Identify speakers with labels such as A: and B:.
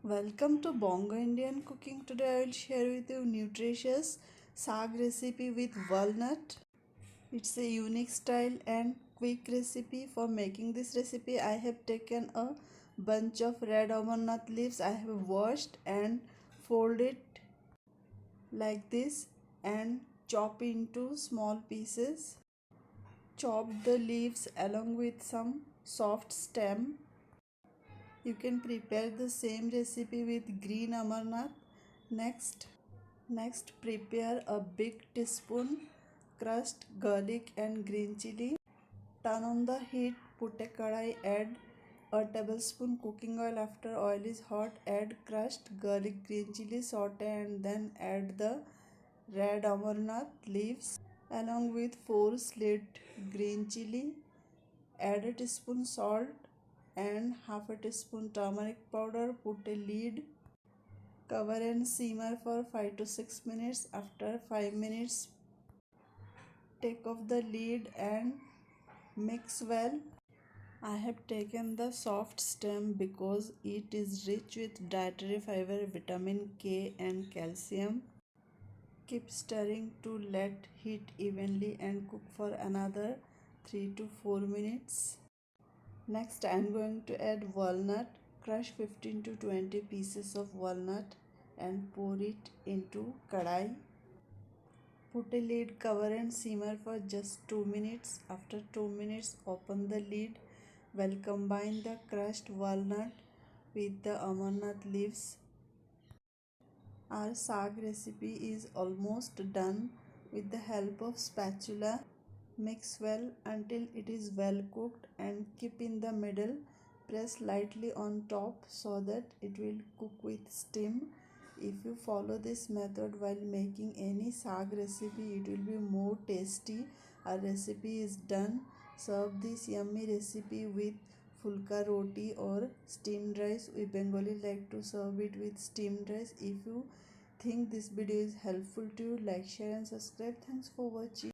A: Welcome to Bongo Indian Cooking. Today I will share with you nutritious saag recipe with walnut. It's a unique style and quick recipe. For making this recipe, I have taken a bunch of red Amarnath leaves. I have washed and folded like this and chop into small pieces. Chop the leaves along with some soft stem. You can prepare the same recipe with green Amarnath. Next, prepare a big teaspoon crushed garlic and green chilli. Turn on the heat, put a kadai, add a tablespoon cooking oil. After oil is hot, add crushed garlic, green chilli, saute and then add the red Amarnath leaves along with 4 slit green chilli. Add a teaspoon salt and half a teaspoon turmeric powder. Put a lid. Cover and simmer for 5 to 6 minutes. After 5 minutes, take off the lid and mix well. I have taken the soft stem because it is rich with dietary fiber, vitamin K and calcium. Keep stirring to let heat evenly and cook for another 3 to 4 minutes. Next, I am going to add walnut. Crush 15 to 20 pieces of walnut and pour it into kadai. Put a lid, cover and simmer for just 2 minutes. After 2 minutes, open the lid. Well, combine the crushed walnut with the Amarnath leaves. Our saag recipe is almost done. With the help of spatula, mix well until it is well cooked and keep in the middle. Press lightly on top so that it will cook with steam. If you follow this method while making any saag recipe, it will be more tasty. Our recipe is done. Serve this yummy recipe with fulka roti or steamed rice. We Bengali like to serve it with steamed rice. If you think this video is helpful to you, like, share and subscribe. Thanks for watching.